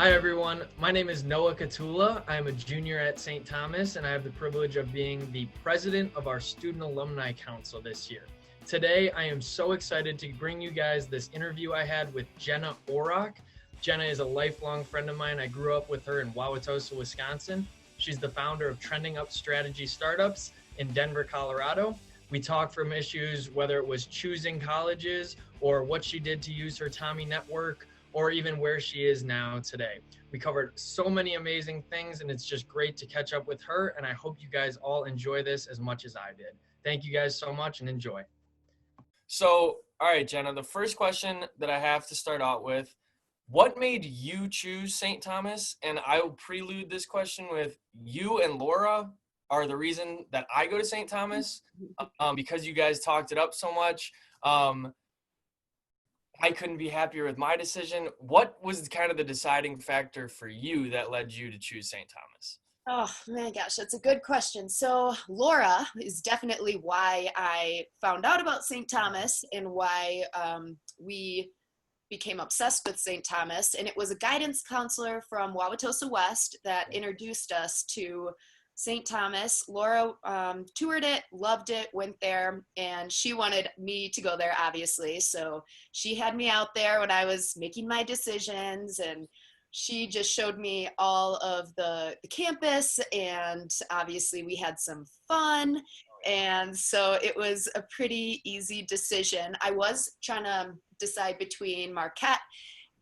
Hi, everyone. My name is Noah Katula. I am a junior at St. Thomas, and I have the privilege of being the president of our Student-Alumni Council this year. Today, I am so excited to bring you guys this interview I had with Jenna H. Jenna is a lifelong friend of mine. I grew up with her in Wauwatosa, Wisconsin. She's the founder of Trending Up Strategy Startups in Denver, Colorado. We talked from issues whether it was choosing colleges or what she did to use her Tommy network, or even where she is now today. We covered so many amazing things, and it's just great to catch up with her, and I hope you guys all enjoy this as much as I did. Thank you guys so much, and enjoy. So, all right, Jenna, the first question that I have to start out with, what made you choose St. Thomas? And I will prelude this question with you and Laura are the reason that I go to St. Thomas, because you guys talked it up so much. I couldn't be happier with my decision. What was kind of the deciding factor for you that led you to choose St. Thomas? Oh my gosh, that's a good question. So Laura is definitely why I found out about St. Thomas and why we became obsessed with St. Thomas. And it was a guidance counselor from Wauwatosa West that introduced us to St. Thomas. Laura toured it, loved it, went there, and she wanted me to go there, obviously. So she had me out there when I was making my decisions, and she just showed me all of the campus, and obviously we had some fun. And so it was a pretty easy decision. I was trying to decide between Marquette,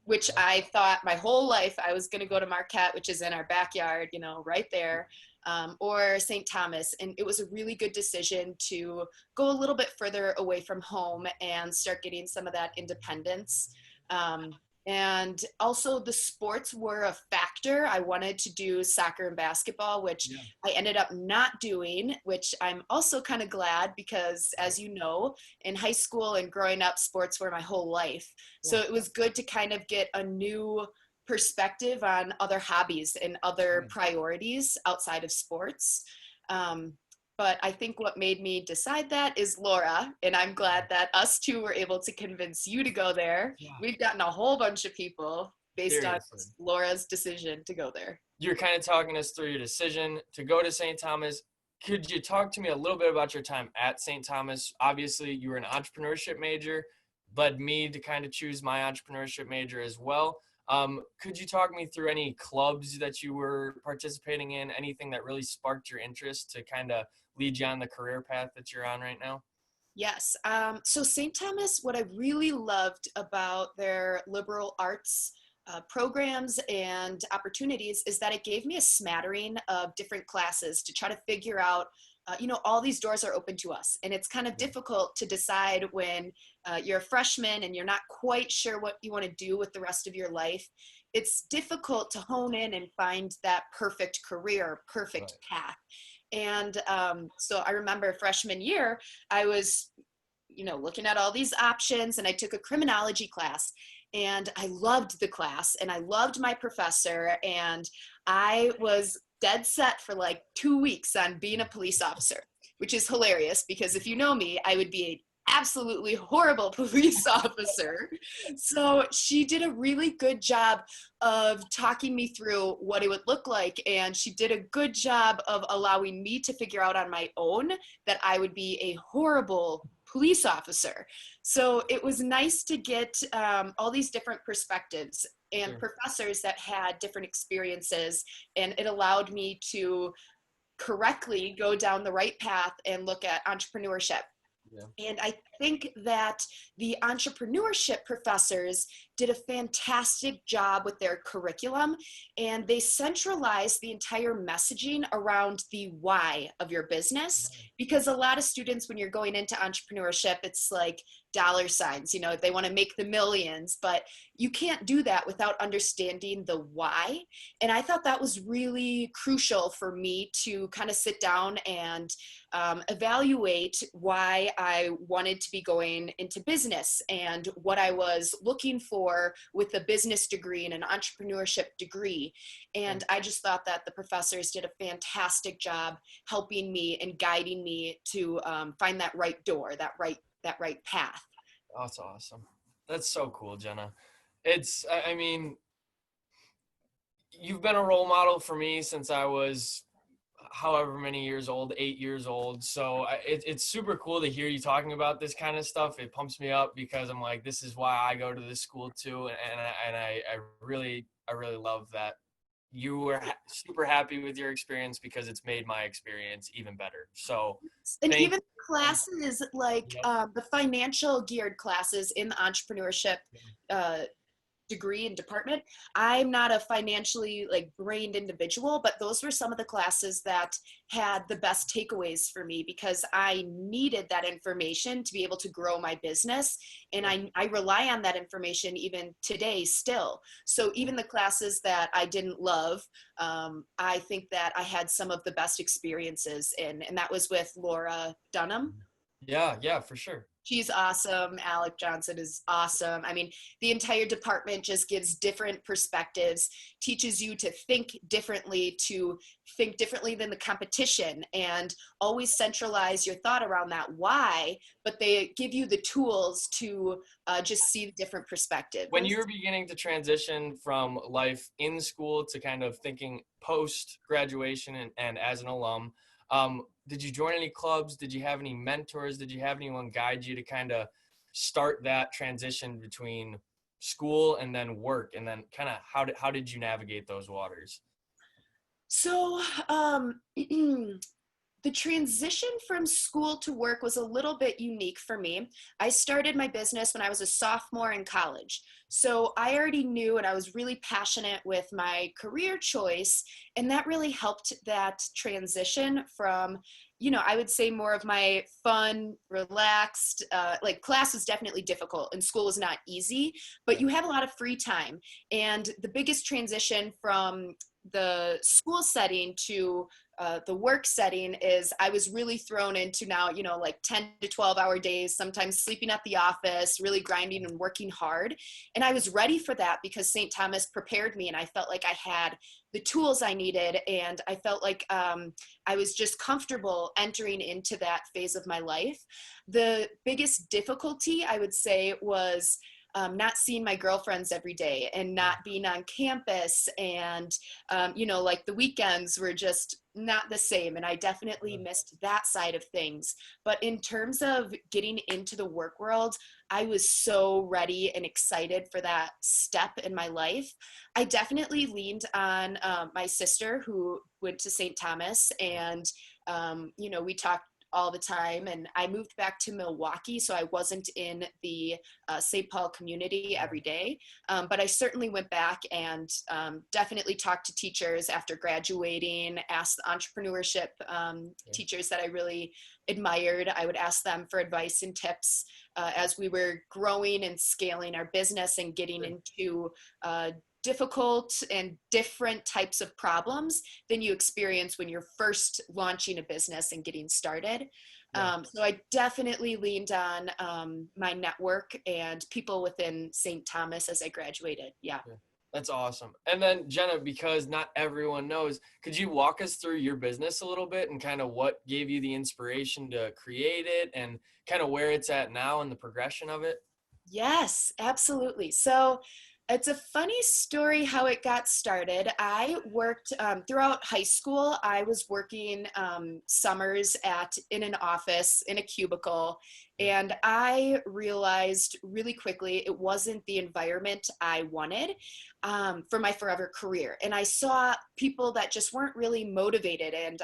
which I thought my whole life I was going to go to Marquette, which is in our backyard, right there, or St. Thomas. And it was a really good decision to go a little bit further away from home and start getting some of that independence. And also the sports were a factor. I wanted to do soccer and basketball, which I ended up not doing, which I'm also kind of glad because, as you know, in high school and growing up, sports were my whole life. So it was good to kind of get a new perspective on other hobbies and other priorities outside of sports. But I think what made me decide that is Laura, and I'm glad that us two were able to convince you to go there. We've gotten a whole bunch of people based on Laura's decision to go there. You're kind of talking us through your decision to go to St. Thomas. Could you talk to me a little bit about your time at St. Thomas? Obviously, you were an entrepreneurship major, led me to kind of choose my entrepreneurship major as well. Could you talk me through any clubs that you were participating in, anything that really sparked your interest to kind of lead you on the career path that you're on right now? Yes. So St. Thomas, what I really loved about their liberal arts programs and opportunities is that it gave me a smattering of different classes to try to figure out, all these doors are open to us. And it's kind of difficult to decide when you're a freshman and you're not quite sure what you want to do with the rest of your life. It's difficult to hone in and find that perfect career, perfect path. And so I remember freshman year, I was, looking at all these options, and I took a criminology class, and I loved the class and I loved my professor, and I was dead set for like 2 weeks on being a police officer, which is hilarious because if you know me, I would be an absolutely horrible police officer. So she did a really good job of talking me through what it would look like. And she did a good job of allowing me to figure out on my own that I would be a horrible police officer. So it was nice to get all these different perspectives and professors that had different experiences. And it allowed me to correctly go down the right path and look at entrepreneurship. And I think that the entrepreneurship professors did a fantastic job with their curriculum, and they centralized the entire messaging around the why of your business. Because a lot of students, when you're going into entrepreneurship, it's like dollar signs, they want to make the millions, but you can't do that without understanding the why. And I thought that was really crucial for me to kind of sit down and evaluate why I wanted to be going into business and what I was looking for with a business degree and an entrepreneurship degree. And I just thought that the professors did a fantastic job helping me and guiding me to find that right door, that right path. That's awesome. That's so cool, Jenna. I mean, you've been a role model for me since I was however many years old, 8 years old. So it's super cool to hear you talking about this kind of stuff. It pumps me up because I'm like, this is why I go to this school too. I really love that you were super happy with your experience because it's made my experience even better. So And thank even classes like Yep. the financial geared classes in the entrepreneurship degree and department. I'm not a financially like brained individual, but those were some of the classes that had the best takeaways for me because I needed that information to be able to grow my business. And I rely on that information even today still. So even the classes that I didn't love, I think that I had some of the best experiences in, and that was with Laura Dunham. Yeah, for sure. She's awesome. Alec Johnson is awesome. I mean, the entire department just gives different perspectives, teaches you to think differently than the competition, and always centralize your thought around that why, but they give you the tools to just see the different perspectives. When you were beginning to transition from life in school to kind of thinking post graduation and as an alum, did you join any clubs? Did you have any mentors? Did you have anyone guide you to kind of start that transition between school and then work? And then kind of how did you navigate those waters? So, the transition from school to work was a little bit unique for me. I started my business when I was a sophomore in college. So I already knew and I was really passionate with my career choice. And that really helped that transition from, I would say more of my fun, relaxed, like class was definitely difficult and school was not easy, but you have a lot of free time. And the biggest transition from the school setting to the work setting is I was really thrown into now, like 10 to 12-hour days, sometimes sleeping at the office, really grinding and working hard. And I was ready for that because St. Thomas prepared me and I felt like I had the tools I needed. And I felt like I was just comfortable entering into that phase of my life. The biggest difficulty I would say was not seeing my girlfriends every day and not being on campus. And, like the weekends were just not the same. And I definitely missed that side of things. But in terms of getting into the work world, I was so ready and excited for that step in my life. I definitely leaned on my sister who went to St. Thomas and, we talked all the time, and I moved back to Milwaukee, so I wasn't in the St. Paul community every day, but I certainly went back and definitely talked to teachers after graduating, asked the entrepreneurship teachers that I really admired. I would ask them for advice and tips as we were growing and scaling our business and getting into difficult and different types of problems than you experience when you're first launching a business and getting started. So I definitely leaned on my network and people within St. Thomas as I graduated. Yeah. That's awesome. And then Jenna, because not everyone knows, could you walk us through your business a little bit and kind of what gave you the inspiration to create it and kind of where it's at now and the progression of it? Yes, absolutely. So it's a funny story how it got started. I worked throughout high school. I was working summers in an office in a cubicle, and I realized really quickly it wasn't the environment I wanted for my forever career. And I saw people that just weren't really motivated, and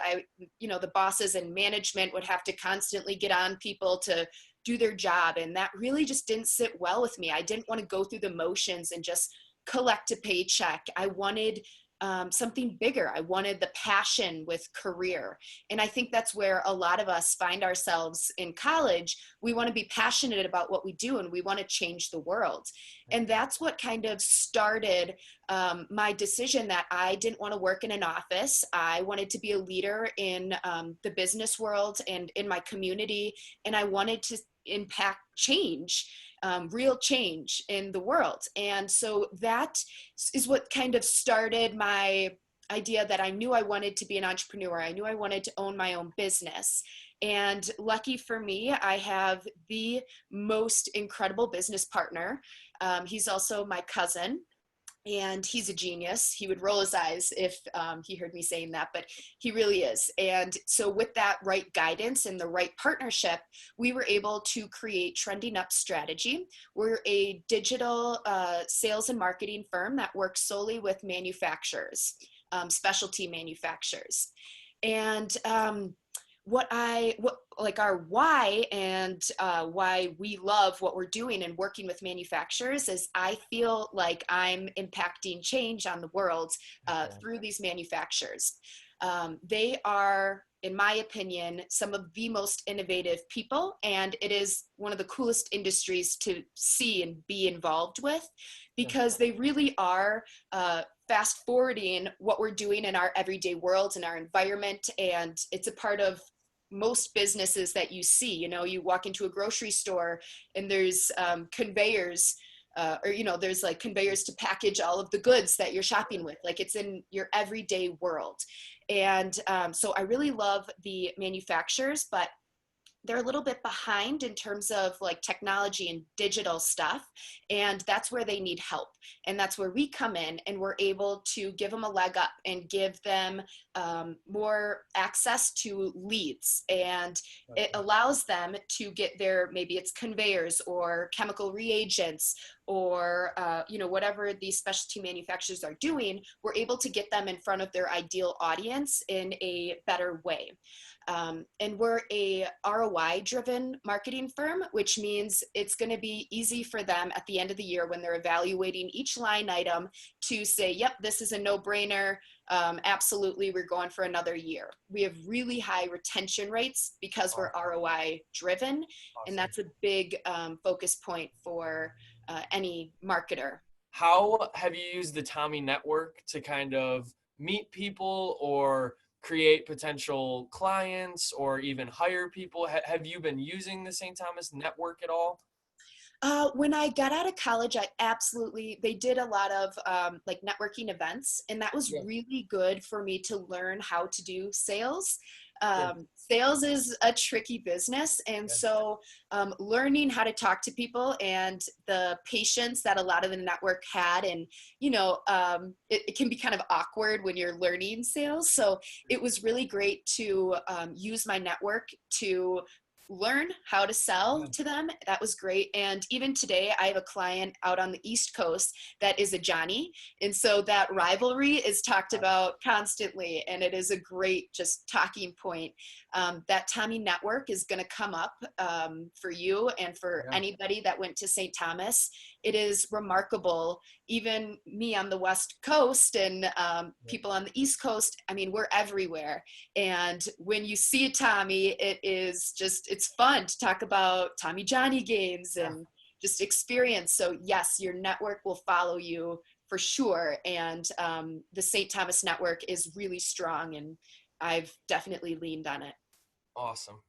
the bosses and management would have to constantly get on people to do their job. And that really just didn't sit well with me. I didn't want to go through the motions and just collect a paycheck. I wanted something bigger. I wanted the passion with career. And I think that's where a lot of us find ourselves in college. We want to be passionate about what we do and we want to change the world. And that's what kind of started my decision that I didn't want to work in an office. I wanted to be a leader in the business world and in my community. And I wanted to impact change, real change in the world. And so that is what kind of started my idea that I knew I wanted to be an entrepreneur. I knew I wanted to own my own business. And lucky for me, I have the most incredible business partner. He's also my cousin. And he's a genius. He would roll his eyes if he heard me saying that, but he really is. And so with that right guidance and the right partnership, we were able to create Trending Up Strategy. We're a digital sales and marketing firm that works solely with manufacturers, specialty manufacturers. And what like our why and why we love what we're doing and working with manufacturers is I feel like I'm impacting change on the world through these manufacturers. They are, in my opinion, some of the most innovative people, and it is one of the coolest industries to see and be involved with, because they really are fast forwarding what we're doing in our everyday world and our environment, and it's a part of most businesses that you see. You know, you walk into a grocery store and there's conveyors or, you know, there's like conveyors to package all of the goods that you're shopping with. Like it's in your everyday world. And so I really love the manufacturers, but they're a little bit behind in terms of like technology and digital stuff. And that's where they need help. And that's where we come in and we're able to give them a leg up and give them more access to leads. And it allows them to get their, maybe it's conveyors or chemical reagents or, you know, whatever these specialty manufacturers are doing, we're able to get them in front of their ideal audience in a better way. And we're a ROI driven marketing firm, which means it's going to be easy for them at the end of the year when they're evaluating each line item to say, yep, this is a no-brainer. Absolutely, we're going for another year. We have really high retention rates because we're ROI driven. And that's a big focus point for any marketer. How have you used the Tommy Network to kind of meet people or create potential clients or even hire people? Have you been using the St. Thomas Network at all? When I got out of college, they did a lot of like networking events, and that was really good for me to learn how to do sales. Sales is a tricky business. And so learning how to talk to people and the patience that a lot of the network had, and, you know, it can be kind of awkward when you're learning sales. So it was really great to use my network to learn how to sell to them. That was great. And even today, I have a client out on the East Coast that is a Johnny. And so that rivalry is talked about constantly. And it is a great just talking point. That Tommy Network is going to come up for you and for anybody that went to St. Thomas. It is remarkable. Even me on the West Coast and people on the East Coast, I mean, we're everywhere. And when you see a Tommy, it is just, it's fun to talk about Tommy Johnny games and just experience. So yes, your network will follow you for sure. And the St. Thomas Network is really strong, and I've definitely leaned on it. Awesome.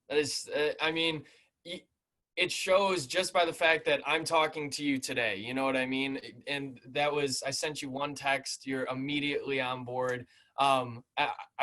That is, I mean, it shows just by the fact that I'm talking to you today, you know what I mean? And that was, I sent you one text, you're immediately on board. I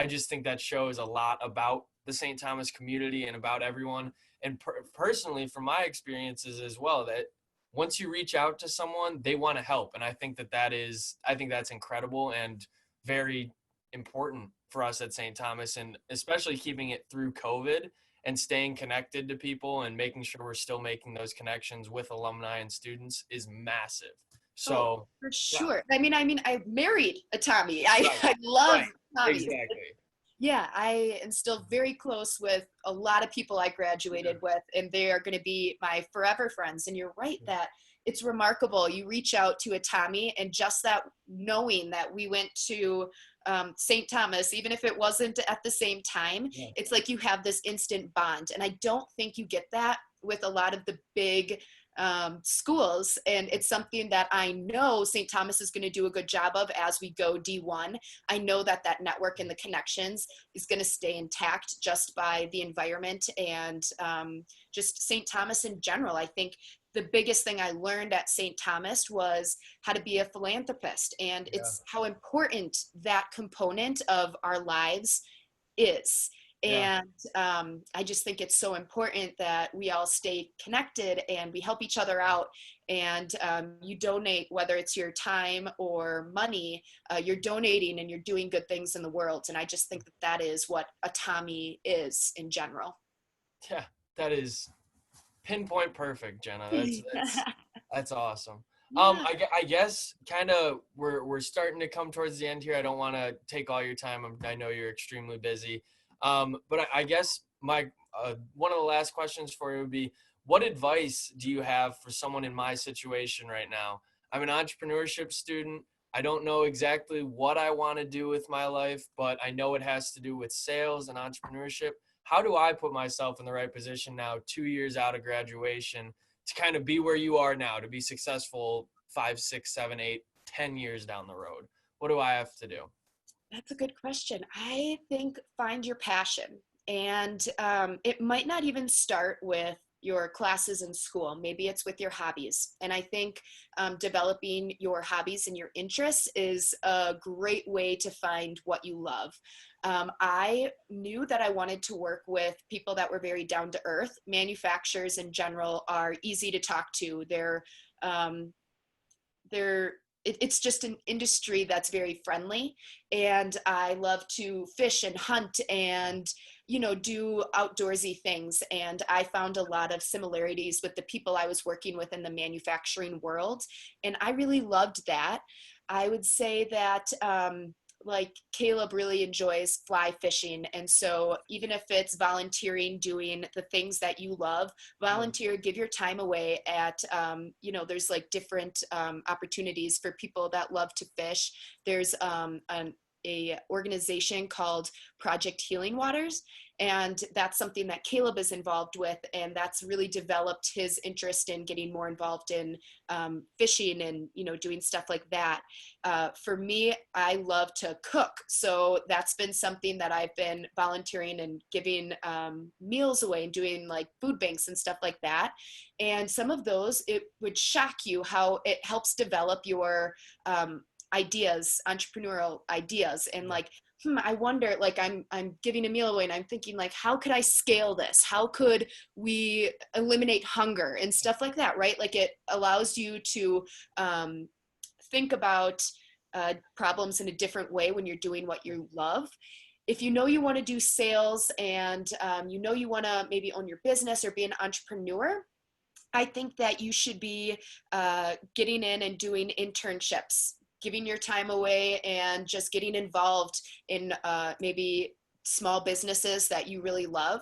just think that shows a lot about the St. Thomas community and about everyone. And personally, from my experiences as well, that once you reach out to someone, they want to help. And I think I think that's incredible and very important for us at St. Thomas, and especially keeping it through COVID and staying connected to people and making sure we're still making those connections with alumni and students is massive. So for sure. I mean, I married a Tommy. I love Tommy. Exactly. Yeah, I am still very close with a lot of people I graduated with, and they are going to be my forever friends. And you're right that it's remarkable. You reach out to a Tommy, and just that knowing that we went to St. Thomas, even if it wasn't at the same time, it's like you have this instant bond. And I don't think you get that with a lot of the big schools. And it's something that I know St. Thomas is going to do a good job of as we go D1. I know that network and the connections is going to stay intact just by the environment and just St. Thomas in general. I think the biggest thing I learned at St. Thomas was how to be a philanthropist, and it's how important that component of our lives is. Yeah. And I just think it's so important that we all stay connected and we help each other out. And you donate, whether it's your time or money, you're donating and you're doing good things in the world. And I just think that that is what a Tommy is in general. Yeah, that is pinpoint perfect, Jenna. That's awesome. Yeah. I guess kind of we're starting to come towards the end here. I don't want to take all your time. I know you're extremely busy. But I guess my one of the last questions for you would be, what advice do you have for someone in my situation right now? I'm an entrepreneurship student. I don't know exactly what I want to do with my life, but I know it has to do with sales and entrepreneurship. How do I put myself in the right position now, 2 years out of graduation, to kind of be where you are now, to be successful 5, 6, 7, 8, 10 years down the road? What do I have to do? That's a good question. I think find your passion. And it might not even start with your classes in school. Maybe it's with your hobbies. And I think developing your hobbies and your interests is a great way to find what you love. I knew that I wanted to work with people that were very down to earth. Manufacturers in general are easy to talk to. Um, it's just an industry that's very friendly, and I love to fish and hunt and do outdoorsy things. And I found a lot of similarities with the people I was working with in the manufacturing world, and I really loved that. I would say that like Caleb really enjoys fly fishing. And so even if it's volunteering, doing the things that you love, volunteer, give your time away at, there's like different opportunities for people that love to fish. There's a organization called Project Healing Waters. And that's something that Caleb is involved with. And that's really developed his interest in getting more involved in fishing and, doing stuff like that. For me, I love to cook. So that's been something that I've been volunteering and giving meals away and doing like food banks and stuff like that. And some of those, it would shock you how it helps develop your ideas, entrepreneurial ideas. And like, I wonder, like I'm giving a meal away and I'm thinking like, how could I scale this? How could we eliminate hunger and stuff like that, right? Like it allows you to think about problems in a different way when you're doing what you love. If you know you want to do sales and you want to maybe own your business or be an entrepreneur, I think that you should be getting in and doing internships, giving your time away and just getting involved in maybe small businesses that you really love.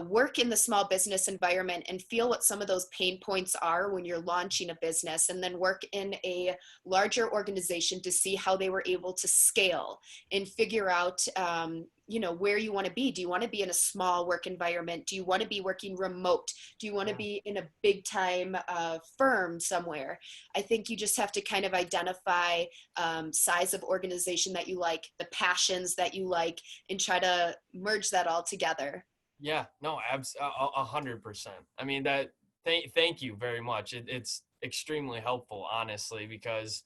Work in the small business environment and feel what some of those pain points are when you're launching a business, and then work in a larger organization to see how they were able to scale and figure out where you want to be. Do you want to be in a small work environment? Do you want to be working remote? Do you want to be in a big time firm somewhere? I think you just have to kind of identify size of organization that you like, the passions that you like, and try to merge that all together. Yeah, no, 100%. I mean, thank you very much. It's extremely helpful, honestly, because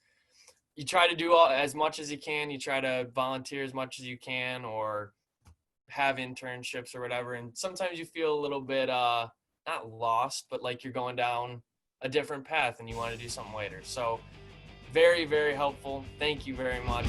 you try to do as much as you can. You try to volunteer as much as you can, or have internships or whatever. And sometimes you feel a little bit, not lost, but like you're going down a different path and you want to do something later. So very, very helpful. Thank you very much.